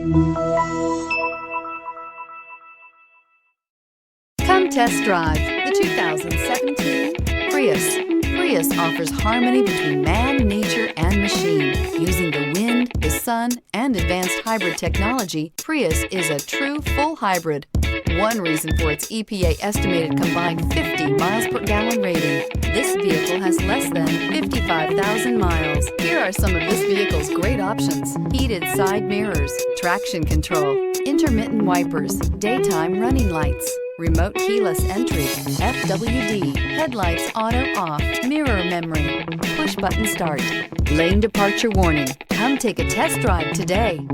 Come test drive the 2017 Prius. Prius offers harmony between man, nature, and machine. Using the wind, the sun, and advanced hybrid technology, Prius is a true full hybrid. One reason for its EPA estimated combined 50 miles per gallon rating. This vehicle has less than 55,000 miles. Here are some of this vehicle's great options: heated side mirrors, traction control, intermittent wipers, daytime running lights, remote keyless entry, FWD, headlights auto off, mirror memory, push button start, lane departure warning. Come take a test drive today.